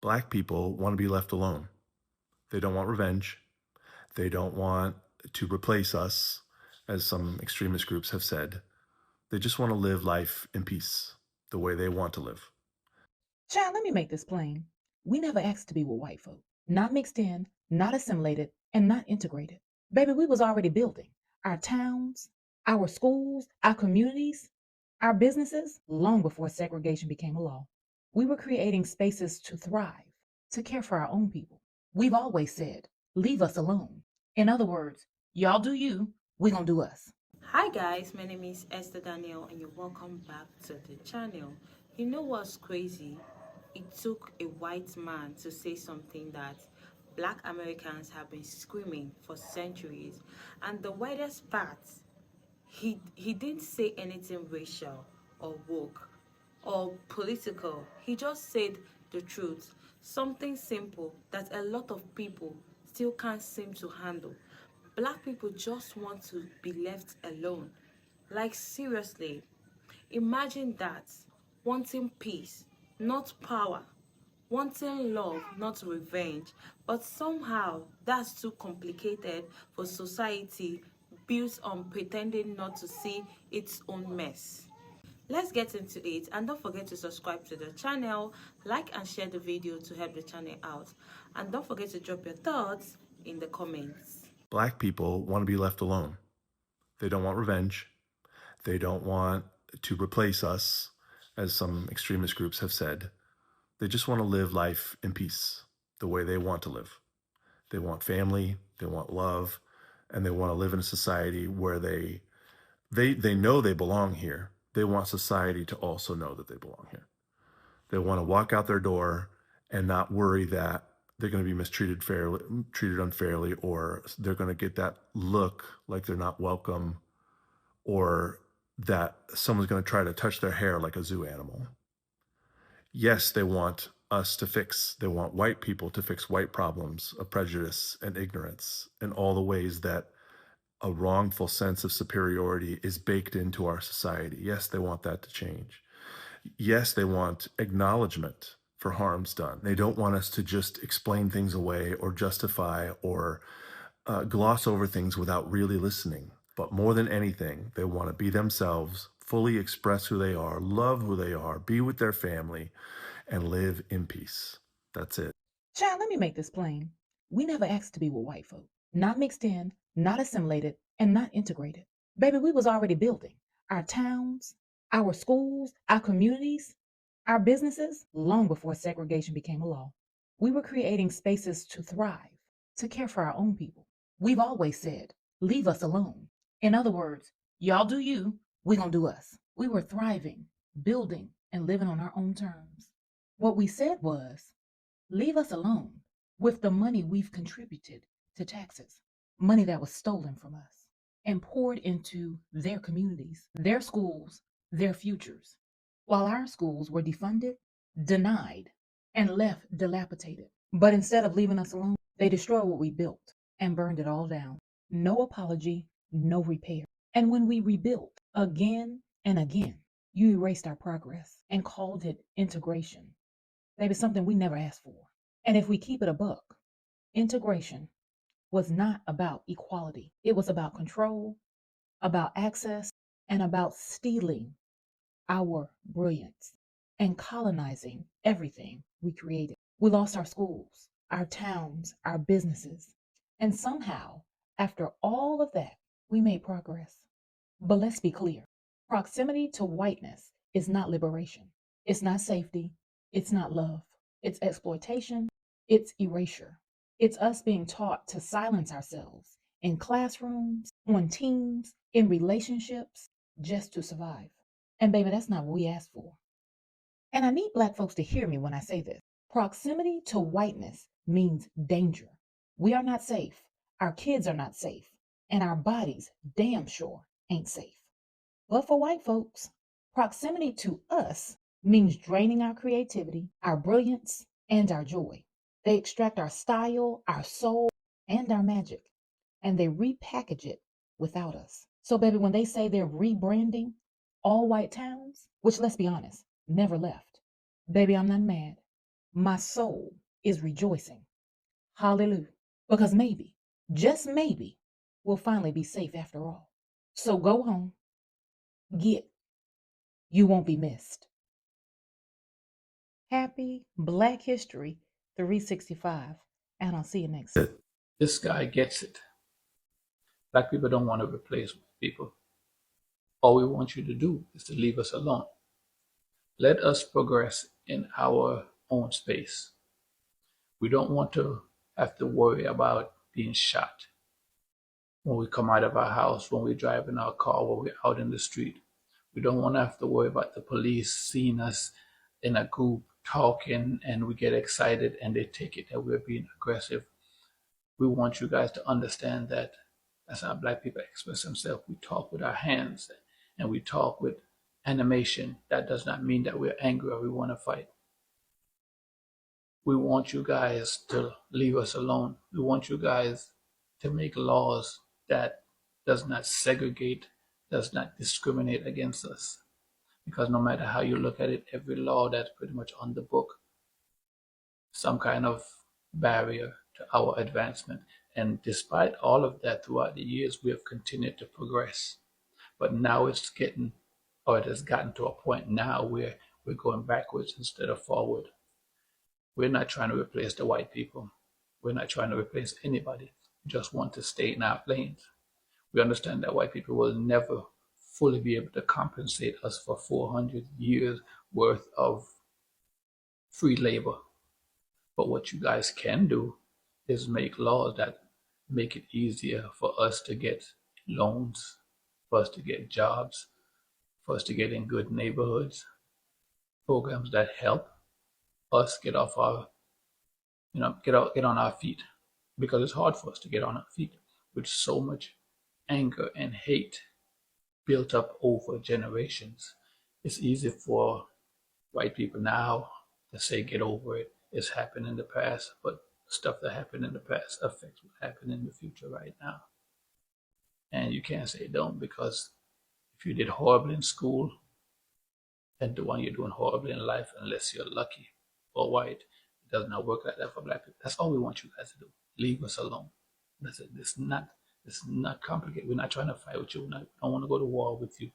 Black people want to be left alone. They don't want revenge. They don't want to replace us, as some extremist groups have said. They just want to live life in peace, the way they want to live. Child, let me make this plain. We never asked to be with white folk. Not mixed in, not assimilated, and not integrated. Baby, we was already building our towns, our schools, our communities, our businesses long before segregation became a law. We were creating spaces to thrive, to care for our own people. We've always said, leave us alone. In other words, y'all do you, we gonna do us. Hi guys, my name is Esther Daniel and you're welcome back to the channel. You know what's crazy? It took a white man to say something that black Americans have been screaming for centuries, and the widest part, he didn't say anything racial or woke or political. He just said the truth, something simple that a lot of people still can't seem to handle. Black people just want to be left alone. Like, seriously, imagine that. Wanting peace, not power. Wanting love, not revenge. But somehow that's too complicated for society built on pretending not to see its own mess. Let's get into it, and don't forget to subscribe to the channel, like and share the video to help the channel out, and don't forget to drop your thoughts in the comments. Black people want to be left alone. They don't want revenge. They don't want to replace us, as some extremist groups have said. They just want to live life in peace, the way they want to live. They want family, they want love, and they want to live in a society where they know they belong here. They want society to also know that they belong here. They want to walk out their door and not worry that they're going to be treated unfairly, or they're going to get that look like they're not welcome, or that someone's going to try to touch their hair like a zoo animal. Yes, they want white people to fix white problems of prejudice and ignorance and all the ways that a wrongful sense of superiority is baked into our society. Yes, they want that to change. Yes, they want acknowledgement for harms done. They don't want us to just explain things away or justify or gloss over things without really listening. But more than anything, they want to be themselves, fully express who they are, love who they are, be with their family, and live in peace. That's it. Child, let me make this plain. We never asked to be with white folk. Not mixed in, not assimilated, and not integrated. Baby, we was already building our towns, our schools, our communities, our businesses long before segregation became a law. We were creating spaces to thrive, to care for our own people. We've always said, leave us alone. In other words, y'all do you, we gonna do us. We were thriving, building, and living on our own terms. What we said was, leave us alone with the money we've contributed to taxes, money that was stolen from us and poured into their communities, their schools, their futures, while our schools were defunded, denied, and left dilapidated. But instead of leaving us alone, they destroyed what we built and burned it all down. No apology, no repair. And when we rebuilt again and again, you erased our progress and called it integration. Maybe something we never asked for. And if we keep it a buck, integration was not about equality. It was about control, about access, and about stealing our brilliance and colonizing everything we created. We lost our schools, our towns, our businesses. And somehow, after all of that, we made progress. But let's be clear, proximity to whiteness is not liberation, it's not safety, it's not love, it's exploitation, it's erasure. It's us being taught to silence ourselves in classrooms, on teams, in relationships, just to survive. And baby, that's not what we asked for. And I need Black folks to hear me when I say this. Proximity to whiteness means danger. We are not safe. Our kids are not safe. And our bodies, damn sure, ain't safe. But for white folks, proximity to us means draining our creativity, our brilliance, and our joy. They extract our style, our soul, and our magic, and they repackage it without us. So, baby, when they say they're rebranding all white towns, which let's be honest, never left, baby, I'm not mad. My soul is rejoicing. Hallelujah. Because maybe, just maybe, we'll finally be safe after all. So go home, get, you won't be missed. Happy Black History 365. And I'll see you next time. This guy gets it. Black people don't want to replace white people. All we want you to do is to leave us alone. Let us progress in our own space. We don't want to have to worry about being shot when we come out of our house, when we drive in our car, when we're out in the street. We don't want to have to worry about the police seeing us in a group talking and we get excited and they take it that we're being aggressive. We want you guys to understand that that's how Black people express themselves. We talk with our hands and we talk with animation. That does not mean that we're angry or we want to fight. We want you guys to leave us alone. We want you guys to make laws that does not segregate, does not discriminate against us. Because no matter how you look at it, every law that's pretty much on the book, some kind of barrier to our advancement. And despite all of that, throughout the years, we have continued to progress. But now it has gotten to a point now where we're going backwards instead of forward. We're not trying to replace the white people. We're not trying to replace anybody. We just want to stay in our lanes. We understand that white people will never fully be able to compensate us for 400 years worth of free labor. But what you guys can do is make laws that make it easier for us to get loans, for us to get jobs, for us to get in good neighborhoods, programs that help us get off our, get on our feet, because it's hard for us to get on our feet with so much anger and hate built up over generations. It's easy for white people now to say get over it. It's happened in the past, but stuff that happened in the past affects what happened in the future right now. And you can't say don't, because if you did horrible in school, then the one you're doing horrible in life, unless you're lucky or white. It does not work like that for Black people. That's all we want you guys to do. Leave us alone. That's it. It's not complicated. We're not trying to fight with you. We don't want to go to war with you.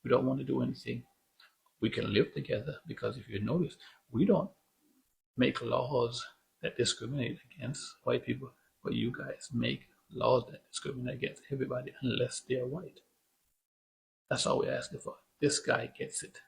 We don't want to do anything. We can live together, because if you notice, we don't make laws that discriminate against white people, but you guys make laws that discriminate against everybody unless they're white. That's all we're asking for. This guy gets it.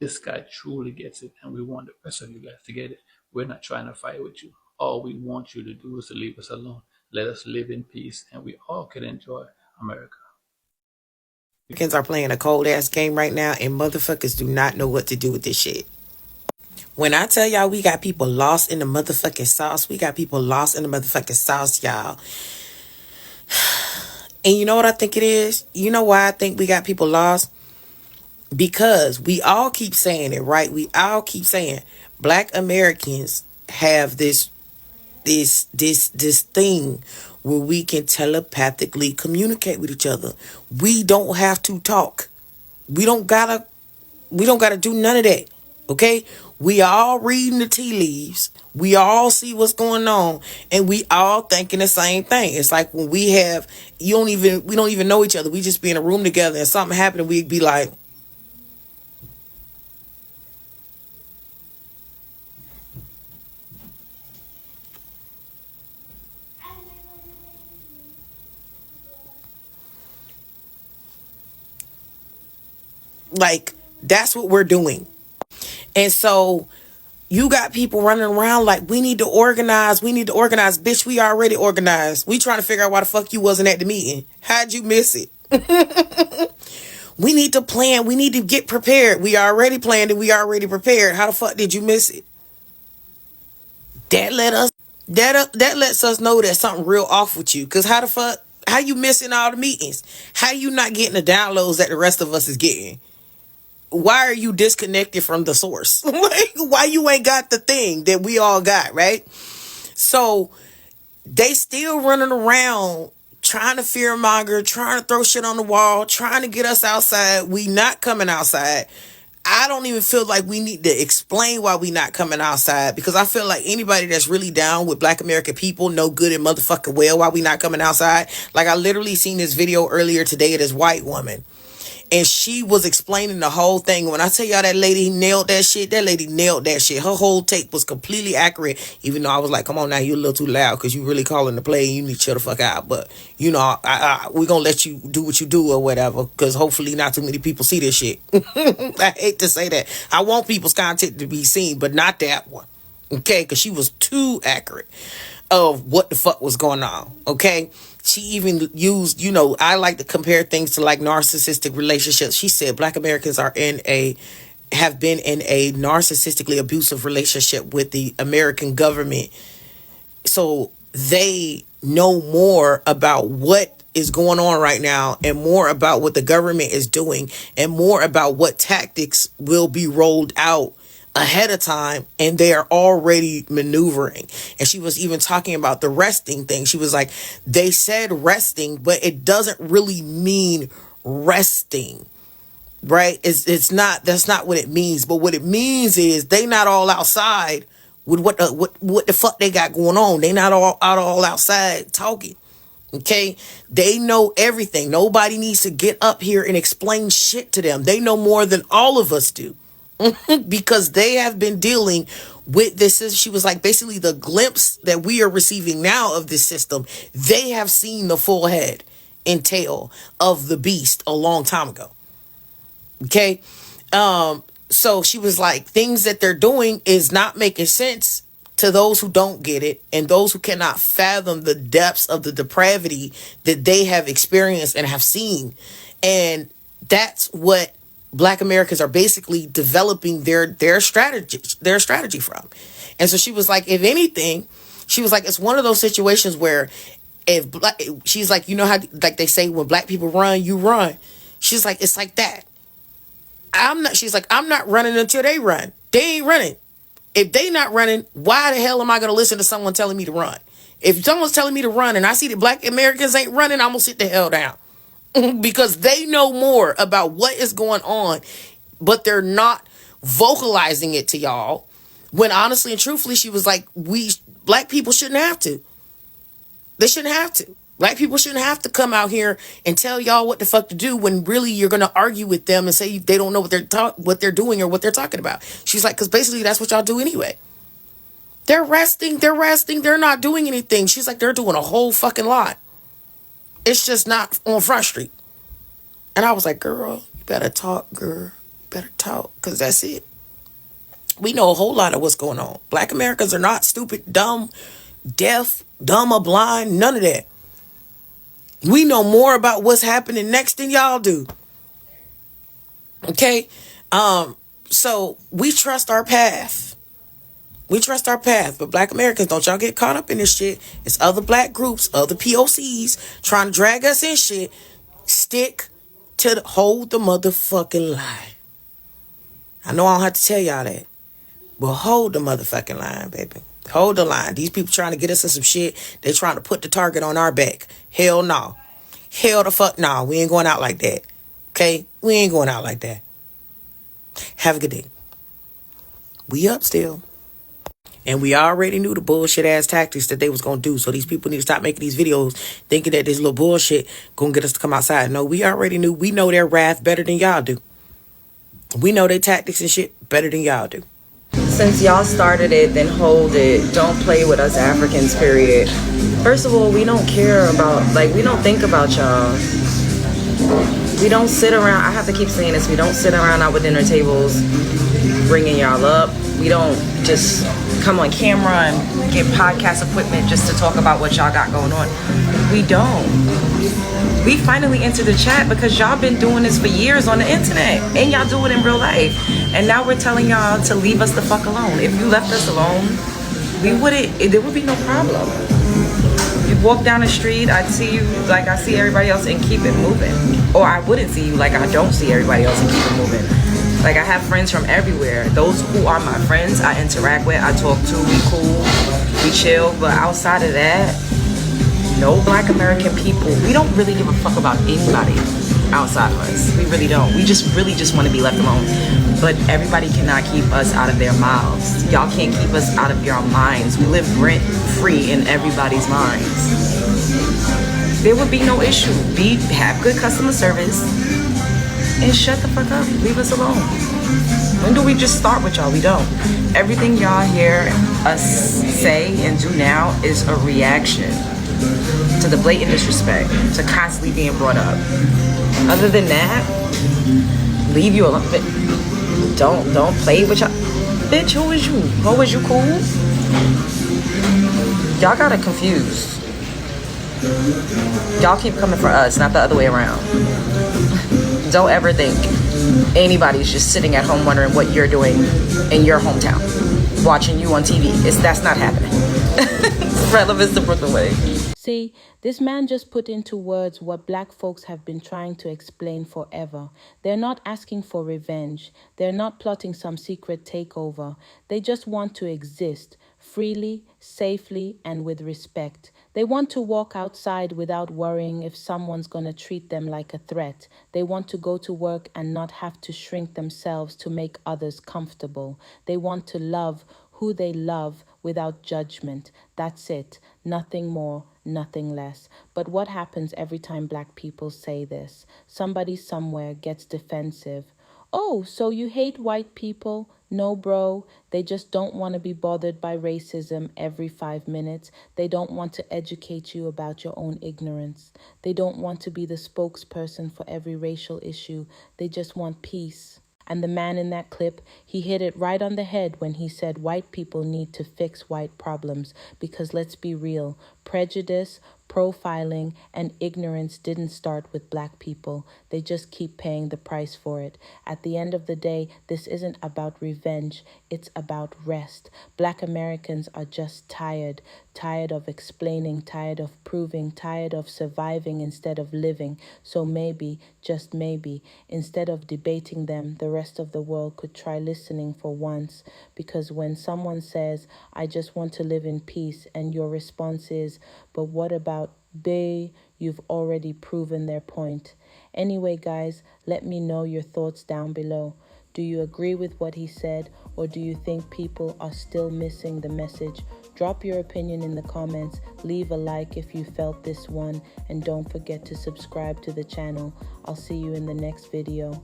This guy truly gets it, and we want the rest of you guys to get it. We're not trying to fight with you. All we want you to do is to leave us alone. Let us live in peace, and we all can enjoy America. Americans are playing a cold ass game right now, and motherfuckers do not know what to do with this shit. When I tell y'all we got people lost in the motherfucking sauce, we got people lost in the motherfucking sauce, y'all. And you know what I think it is? You know why I think we got people lost? Because we all keep saying it, right? We all keep saying Black Americans have this thing where we can telepathically communicate with each other. We don't have to talk. We don't gotta do none of that. Okay? We all reading the tea leaves. We all see what's going on, and we all thinking the same thing. It's like when we don't even know each other. We just be in a room together and something happened and we'd be like, that's what we're doing. And so you got people running around like, we need to organize. Bitch, we already organized. We trying to figure out why the fuck you wasn't at the meeting. How'd you miss it? We need to plan. We need to get prepared. We already planned it. We already prepared. How the fuck did you miss it? That lets us know that something real off with you. Cause how you missing all the meetings? How you not getting the downloads that the rest of us is getting? Why are you disconnected from the source? Why you ain't got the thing that we all got, right? So they still running around trying to fearmonger, trying to throw shit on the wall, trying to get us outside. We not coming outside. I don't even feel like we need to explain why we not coming outside, because I feel like anybody that's really down with Black American people know good and motherfucking well why we not coming outside. Like, I literally seen this video earlier today of this white woman, and she was explaining the whole thing. When I tell y'all that lady nailed that shit, that lady nailed that shit. Her whole take was completely accurate, even though I was like, come on now, you a little too loud because you really calling the play and you need to chill the fuck out. But, you know, we're going to let you do what you do or whatever, because hopefully not too many people see this shit. I hate to say that. I want people's content to be seen, but not that one. Okay? Because she was too accurate of what the fuck was going on. Okay? She even used, you know, I like to compare things to like narcissistic relationships. She said Black Americans have been in a narcissistically abusive relationship with the American government. So they know more about what is going on right now, and more about what the government is doing, and more about what tactics will be rolled out ahead of time, and they are already maneuvering. And she was even talking about the resting thing. She was like, they said resting, but it doesn't really mean resting, right? It's not, that's not what it means. But what it means is they not all outside with what the fuck they got going on. They not all outside talking. Okay, they know everything. Nobody needs to get up here and explain shit to them. They know more than all of us do. Because they have been dealing with this. She was like, basically the glimpse that we are receiving now of this system, they have seen the full head and tail of the beast a long time ago. Okay. So she was like, things that they're doing is not making sense to those who don't get it, and those who cannot fathom the depths of the depravity that they have experienced and have seen. And that's what Black Americans are basically developing their strategy from. And so she was like, if anything, she was like, it's one of those situations where she's like, you know how like they say when Black people run, you run. She's like, it's like that. She's like, I'm not running until they run. They ain't running. If they not running, why the hell am I going to listen to someone telling me to run? If someone's telling me to run and I see that Black Americans ain't running, I'm going to sit the hell down. Because they know more about what is going on, but they're not vocalizing it to y'all. When honestly and truthfully, she was like, Black people shouldn't have to. They shouldn't have to. Black people shouldn't have to come out here and tell y'all what the fuck to do, when really you're going to argue with them and say they don't know what they're doing or what they're talking about. She's like, because basically that's what y'all do anyway. They're resting. They're not doing anything. She's like, they're doing a whole fucking lot. It's just not on Front Street. And I was like, girl, you better talk, girl. You better talk, because that's it. We know a whole lot of what's going on. Black Americans are not stupid, dumb, deaf, dumb or blind, none of that. We know more about what's happening next than y'all do. Okay? So we trust our path. We trust our path, but Black Americans, don't y'all get caught up in this shit. It's other Black groups, other POCs trying to drag us in shit. Stick to hold the motherfucking line. I know I don't have to tell y'all that, but hold the motherfucking line, baby. Hold the line. These people trying to get us in some shit. They trying to put the target on our back. Hell no. Hell the fuck no. We ain't going out like that. Okay? We ain't going out like that. Have a good day. We up still. And we already knew the bullshit ass tactics that they was going to do. So these people need to stop making these videos thinking that this little bullshit going to get us to come outside. No, we already knew. We know their wrath better than y'all do. We know their tactics and shit better than y'all do. Since y'all started it, then hold it. Don't play with us Africans, period. First of all, we don't care about, we don't think about y'all. We don't sit around, I have to keep saying this, we don't sit around our dinner tables bringing y'all up. We don't just come on camera and get podcast equipment just to talk about what y'all got going on. We don't. We finally entered the chat because y'all been doing this for years on the internet, and y'all do it in real life. And now we're telling y'all to leave us the fuck alone. If you left us alone, there would be no problem. You walk down the street, I'd see you like I see everybody else and keep it moving. Or I wouldn't see you like I don't see everybody else and keep it moving. Like, I have friends from everywhere. Those who are my friends, I interact with, I talk to, we cool, we chill. But outside of that, no Black American people, we don't really give a fuck about anybody. outside of us. We really don't. We really just want to be left alone. But everybody cannot keep us out of their mouths. Y'all can't keep us out of your minds. We live rent free in everybody's minds. There would be no issue. Have good customer service and shut the fuck up. Leave us alone. When do we just start with y'all? We don't. Everything y'all hear us say and do now is a reaction to the blatant disrespect, to constantly being brought up. Other than that, leave you alone. Don't play with y'all. Bitch, who is you? Oh, is you cool? Y'all got it confused. Y'all keep coming for us, not the other way around. Don't ever think anybody's just sitting at home wondering what you're doing in your hometown, watching you on TV. That's not happening. Relevance to Brooklyn Way. See, this man just put into words what black folks have been trying to explain forever. They're not asking for revenge. They're not plotting some secret takeover. They just want to exist freely, safely, and with respect. They want to walk outside without worrying if someone's going to treat them like a threat. They want to go to work and not have to shrink themselves to make others comfortable. They want to love who they love without judgment. That's it. Nothing more, nothing less. But what happens every time black people say this? Somebody somewhere gets defensive. Oh, so you hate white people? No, bro. They just don't want to be bothered by racism every 5 minutes. They don't want to educate you about your own ignorance. They don't want to be the spokesperson for every racial issue. They just want peace. And the man in that clip, he hit it right on the head when he said white people need to fix white problems. Because let's be real, prejudice, profiling, and ignorance didn't start with black people. They just keep paying the price for it. At the end of the day, this isn't about revenge. It's about rest. Black Americans are just tired of explaining, tired of proving, tired of surviving instead of living. So maybe, just maybe, instead of debating them, the rest of the world could try listening for once. Because when someone says, I just want to live in peace, and your response is, but what about they? You've already proven their point. Anyway, guys, let me know your thoughts down below. Do you agree with what he said, or do you think people are still missing the message? Drop your opinion in the comments, leave a like if you felt this one, and don't forget to subscribe to the channel. I'll see you in the next video.